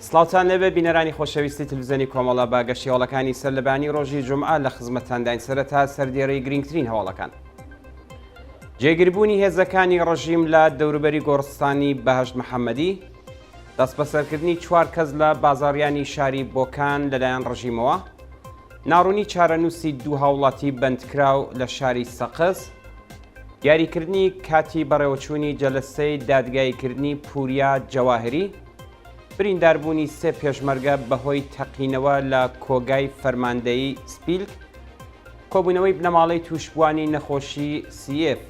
سڵاوتان لەبێ بینەرانی خۆشەویستی تلڤیزیۆنی کۆمەڵە باگەشتی هەوڵەکانی سەرلەبانی ڕۆژی جومعە لە خزمەتانداین سەرەتا سەردێڕەی گرنگترین هەواڵەکان. جێگیربوونی هێزەکانی ڕژیم لە دەوروبەری گۆڕستانی بەهەشت محەممەدی، دەست بەسەرکردنی 4 کەس لە بازاڕیانی شاری بۆکان لەلایەن ڕژیمەوە، ناڕوونی چارەنووسی دوو هاوڵاتی بەندکراو لە شاری سەقز، دیاریکردنی کاتی بەڕێوەچوونی جەلسەی دادگاییکردنی پوریا جەواهری، برینداربوونی 3 پێشمەرگە بەهۆی تەقینەوە لە کۆگای فەرماندەیی سپیلک، کۆبوونەوەی بنەماڵەی تووشبوانی نەخۆشی CF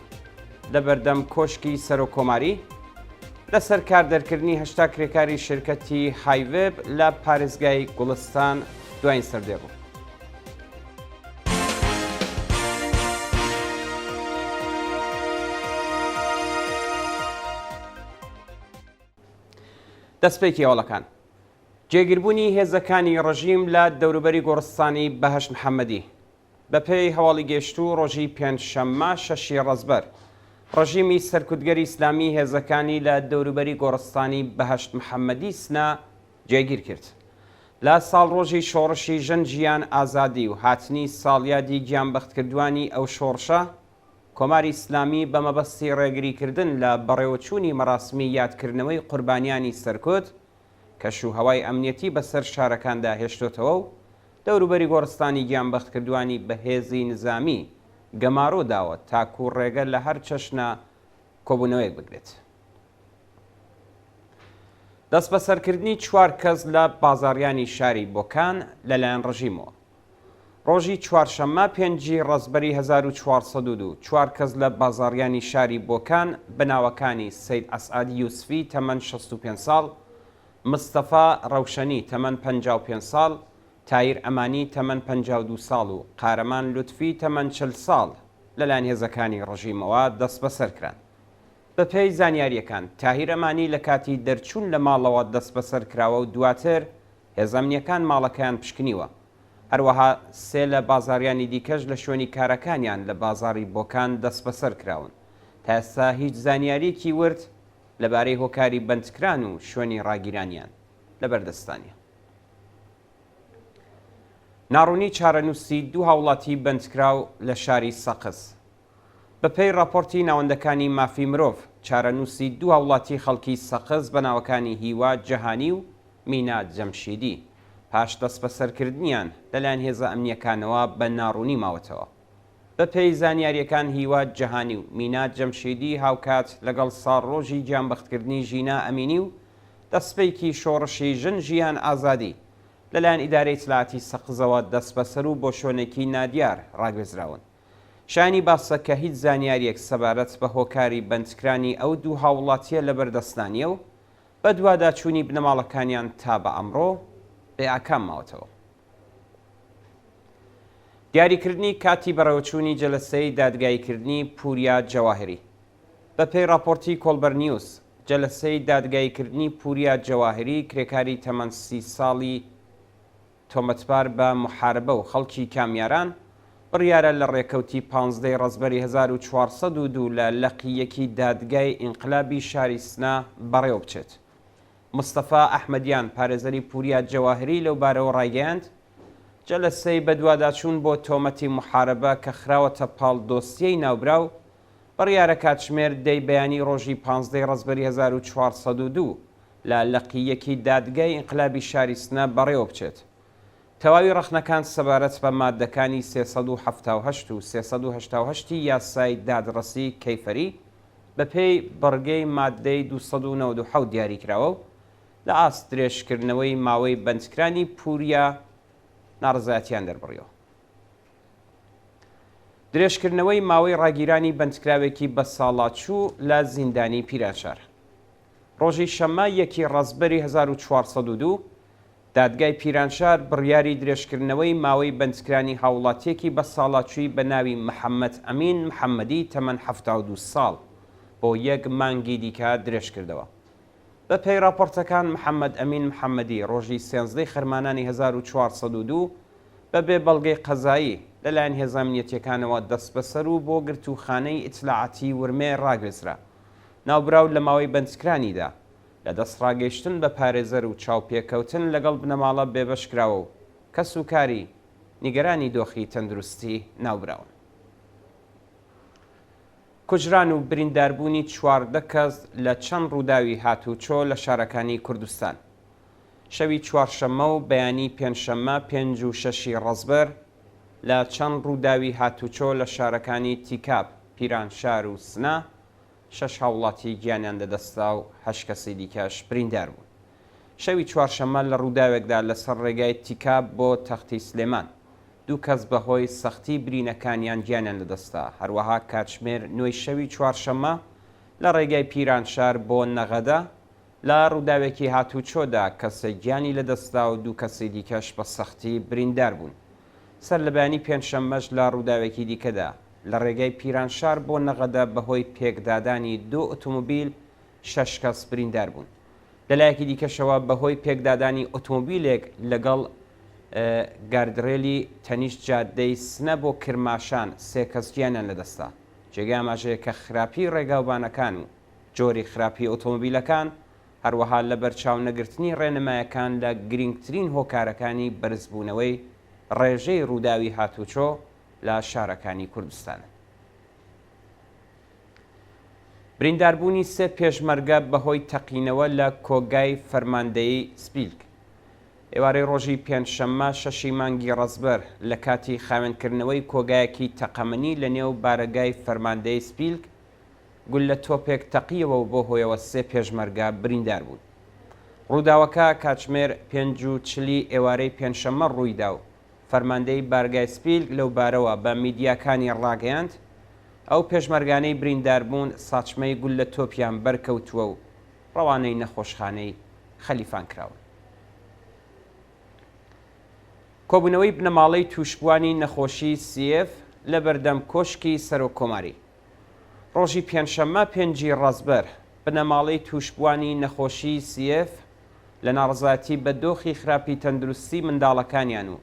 لە بەردەم کۆشکی سەرۆکۆماری، لەسەر کاردەرکردنی 8 کرێکاری شرکەتی هایڤێب لە پارێزگای گوڵستان دوایین سەردێڕوو. دەستپێکی هەوڵەکان. جێگیربوونی هێزەکانی ڕژیم لە دەوروبەری گۆڕستانی بەهەشت محەممەدی بەپێی هەواڵی گەشتوو ڕۆژی پێنجشەممە 6 ڕەزبەر، ڕژیمی سەرکوتگەری ئیسلامی هێزەکانی لە دەوروبەری گۆڕستانی بەهەشت محەممەدی سنا جێگیر کرد. لە ساڵ ڕۆژی شۆڕشی ژن ژیان ئازادی و هاتنی ساڵیادی گیانبەختکردوانی ئەو شۆڕشە، کۆماری ئیسلامی بە مەبەستی ڕێگریکردن لە بەڕێوەچوونی مەراسمی یادکردنەوەی قوربانیانی سەرکوت کەشوهەوای ئەمنیەتی بەسەر شارەکاندا هێشتۆتەوە و دەوروبەری گۆڕستانی گیانبەختکردوانی بەهێزی نظامی گەمارۆ داوە تاکو ڕێگە لە هەر چەشنە کۆبوونەوەیەک بگرێت. دەست بەسەرکردنی 4 کەس لە بازاڕیانی شاری بۆکان لەلایەن ڕژیمەوە. ڕۆژی چوارشەممە 5 ڕەزبەری 1402 4 کەس لە بازاڕیانی شاری بۆکان بەناوەکانی سەید ئەسعاد یوسفی تەمەن 65 ساڵ، مستەفا ڕەوشەنی تەمەن 55 ساڵ، تایر ئەمانی تەمەن 52 ساڵ و قارەمان لوتفی تەمەن 40 ساڵ لەلایەن هێزەکانی ڕژیمەوە دەست بەسەرکران. بەپێی زانیاریەکان تاهیر ئەمانی لە کاتی دەرچوون لە ماڵەوە دەست بەسەر کراوە و دواتر هێزەمنیەکان ماڵەکەیان پشکنیوە. هەروەها 3 لە بازاڕیانی دیکەش لە شوێنی کارەکانیان لە بازاڕی بۆکان دەست بەسەر کراون. تا ئێستا هیچ زانیاریەکی ورد لەبارەی هۆکاری بەندکران و شوێنی ڕاگیرانیان لەبەردەستانیە. ناڕوونی چارەنووسی دوو هاوڵاتی بەندکراو لە شاری سەقز. بەپێی راپۆرتی ناوەندەکانی مافی مرۆڤ، چارەنووسی دوو هاوڵاتی خەڵکی سەقز بە ناوەکانی هیوا جەهانی و مینا جەمشیدی پاش دەست بەسەرکردنیان لەلایەن هێزە ئەمنیەکانەوە بە ناڕوونی ماوەتەوە. بەپێی زانیاریەکان هیوا جەهانی و مینا جەمشیدی هاوکات لەگەڵ ساڕۆژی گیانبەختکردنی ژینا ئەمینی و دەستپێکی شۆڕشی ژن ژیان ئازادی لەلایەن ئیدارەی اطلاعاتی سەقزەوە دەست بەسەر و بۆ شوێنێکی نادیار ڕاگوێزراون. شانی باسە کە هیچ زانیاریەک سەبارەت بە هۆکاری بەندکرانی ئەو دوو هاوڵاتیە لەبەردەستانیە و بە دوواداچوونی بنەماڵەکانیان تا بە ئەمڕۆ بێئاکام ماوەتەوە. دیاریکردنی کاتی بەڕێوەچوونی جەلسەی دادگاییکردنی پوریا جەواهری. بەپێی راپۆرتی کۆلبەر نیوز، جەلسەی دادگاییکردنی پوریا جەواهری کرێکاری تەمەن 30 ساڵی تۆمەتبار بە محاربە و خەڵکی کامیاران بڕیارە لە ڕێکەوتی 15 ڕەزبەری 1402 لە لەقیەکی دادگای ئینقلابی شاری سنا بەڕێوە بچێت. مستەفا ئەحمەدیان پارێزەری پوریا جەواهری لەو بارەوە ڕایگەیاند جەلسەی بە دوواداچوون بۆ تۆمەتی محاربە کە خراوەتە پاڵ دۆسیەی ناوبراو بڕیارە کاتژمێر دەی بەیانی ڕۆژی 15 ڕەزبەری 1402 لە لەقیەکی دادگای ئینقلابی شاری سنا بەڕێوە بچێت. تەواوی ڕەخنەکان سەبارەت بە مادەکانی 378 و 388 یاسای دادڕەسی کەیفەری بەپێی بەڕگەی مادەی 297 دیاریکراوە و لە ئاست درێژکردنەوەی ماوەی بەندکرانی پوریا ناڕزایەتیان دەربڕیەوە. درێژکردنەوەی ماوەی ڕاگیرانی بەندکراوێکی بە ساڵاچوو لە زیندانی پیرانشار. ڕۆژی شەممە 1 ڕەزبەری 1402 دادگای پیرانشار بڕیاری درێژکردنەوەی ماوەی بەندکرانی هاوڵاتیەکی بە ساڵاچووی بە ناوی محەممەد ئەمین محەممەدی تەمەن 72 ساڵ بۆ 1 مانگی دیکە درێژ کردەوە. بەپێی راپۆرتەکان محەممەد ئەمین محەممەدی ڕۆژی 13 خەرمانانی 1402 بەبێ بەڵگەی قەزایی لەلایەن هێزە ئەمنیەتیەکانەوە دەست بەسەر و بۆ گرتوخانەی ئیتلاعاتی ورمێ ڕاگوێزرا. ناوبراو لە ماوەی بەندکرانیدا لە دەستڕاگەیشتن بە پارێزەر و چاوپێکەوتن لەگەڵ بنەماڵە بێبەشکراوە و کەس و کاری نیگەرانی دۆخی تەندروستی ناوبراون. کوژران و برینداربوونی 14 کەس لە چەند ڕووداوی هاتوچۆ لە شارەکانی کوردستان. شەوی چوارشەممە و بەیانی پێنجشەممە 5 و 6 ڕەزبەر لە چەند ڕووداوی هاتوچۆ لە شارەکانی تیکاب، پیرانشار و سنا 6 هاوڵاتی گیانیان لەدەستا و 8 کەسی دیکەش بریندار بوون. شەوی چوارشەممە لە ڕووداوێکدا لەسەر ڕێگای تیکاب بۆ تەختی سلێمان 2 کەس بەهۆی سەختی برینەکانیان گیانیان لەدەستا. هەروەها کاتژمێر 9 شەوی چوارشەممە لە ڕێگای پیرانشار بۆ نەغەدا لە ڕووداوێکی هاتوچۆدا کەسێک گیانی لەدەستا و 2 کەسی دیکەش بە سەختی بریندار بوون. سەر لەبانی پێنجشەممەش لە ڕووداوێکی دیکەدا لە ڕێگای پیرانشار بۆ نەغەدا بەهۆی پێکدادانی 2 ئۆتۆمۆبیل 6 کەس بریندار بوون. لەلایەکی دیکەشەوە بەهۆی پێکدادانی ئۆتۆمۆبیلێک لەگەڵ گاردڕێلی تەنیشت جادەی سنە بۆ کرماشان 3 کەس گیانیان لەدەستا. جێگای ئاماژەیە کە خراپی ڕێگاوبانەکان و جۆری خراپی ئۆتۆمۆبیلەکان هەروەها لە بەرچاو نەگرتنی ڕێنمایەکان لە گرنگترین هۆکارەکانی بەرزبوونەوەی ڕێژەی ڕووداوی هاتوچۆ لە شارەکانی کوردستانە. برینداربوونی 3 پێشمەرگە بەهۆی تەقینەوە لە کۆگای فەرماندەیی سپیلک. ئێوارەی ڕۆژی پێنجشەممە 6 مانگی ڕەزبەر لە کاتی خاوێنکردنەوەی کۆگایەکی تەقەمەنی لە نێو بارەگای فەرماندەی سپیلک گول لە تۆپێک تەقیەوە و بۆ هۆیەوە 3 پێشمەرگە بریندار بوون. ڕووداوەکە کاتژمێر 5:40 ئێوارەی پێنجشەممە ڕوویدا و فەرماندەی بارگای سپیلک لەو بارەوە بە میدیاکانی ڕاگەیاند ئەو پێشمەرگانەی بریندار بوون ساچمەی گول لە تۆپیان بەرکەوتووە و ڕەوانەی نەخۆشخانەی خەلیفان کراون. کۆبوونەوەی بنەماڵەی تووشبوانی نەخۆشی CF لە بەردەم کۆشکی سەرۆک کۆماری. ڕۆژی پێنجشەممە 5 ڕەزبەر بنەماڵەی تووشبوانی نەخۆشی CF لە ناڕزاتی بە دۆخی خراپی تەندروستی منداڵەکانیان و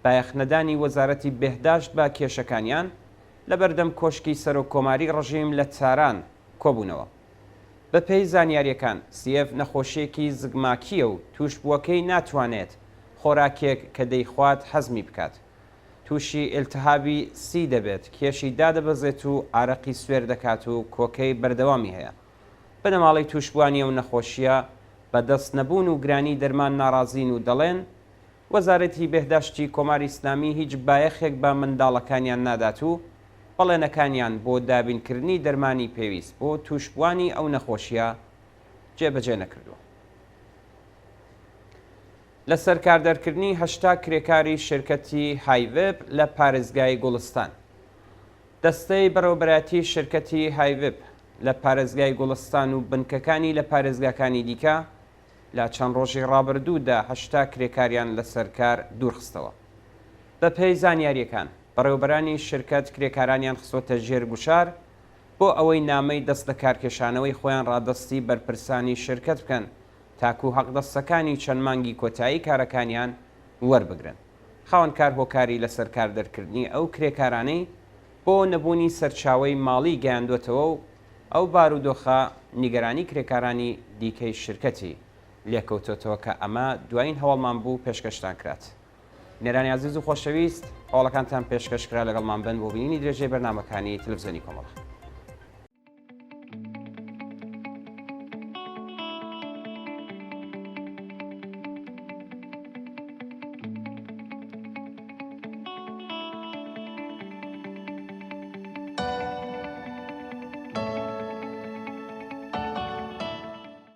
بایەخنەدانی وەزارەتی بێهداشت بە کێشەکانیان لە بەردەم کۆشکی سەرۆک کۆماری ڕژیم لە چاران کۆبوونەوە. بە پێی زانیاریەکان CF نەخۆشیەکی زگماکیە و تووشبووەکەی ناتوانێت خۆراکێک کە دەیخوات حەزمی بکات. تووشی ئیلتهابی سی دەبێت، کێشی دادەبەزێت و ئارەقی سوێر دەکات و کۆکەی بەردەوامی هەیە. بنەماڵەی تووشبوانیە و نەخۆشیە بەدەست نەبوون و گرانی دەرمان ناڕازین و دەڵێن وەزارەتی بێهداشتی کۆماری ئیسلامی هیچ بایەخێک بە منداڵەکانیان نادات و بەڵێنەکانیان بۆ دابینکردنی دەرمانی پێویست بۆ تووشبوانی ئەو نەخۆشیە جێبەجێ نەکردووە. لە سەرکاردەرکردنی 8 کرێکاری شرکەتی هایڤب لە پارێزگای گوڵستان. دەستەی بەڕێوەبەرەتی شرکەتی هایڤب لە پارێزگای گوڵستان و بنکەکانی لە پارێزگاکانی دیکە لە چەند ڕۆژی ڕابردوودا 8 کرێکاریان لە سەرکار دوورخستەوە. بە پێی زانیاریەکان بەڕێوەبەرانی شرکەت کرێکارانیان خستۆتە ژێر گوشار بۆ ئەوەی نامەی دەست لە کارکێشانەوەی خۆیان ڕادەستی بەرپرسانی شرکەت بکەن تاکو حەقدەستەکانی چەند مانگی کۆتایی کارەکانیان وەربگرن. خاوەنکار هۆکاری لە سەرکاردەرکردنی ئەو کرێکارانەی بۆ نەبوونی سەرچاوەی ماڵی گەیاندوێتەوە و ئەو بارودۆخە نیگەرانی کرێکارانی دیکەی شرکەتی لێکەوتێتەوە کە ئەمە دوایین هەواڵمان بوو پێشکەشتان کرات. نێرانی عزیز و خۆشەویست، هەواڵەکانتان پێشکەشکرا لەگەڵمان بن بۆ بینینی درێژەی بەرنامەکانی تەلەڤیزیۆنی کۆمەڵە.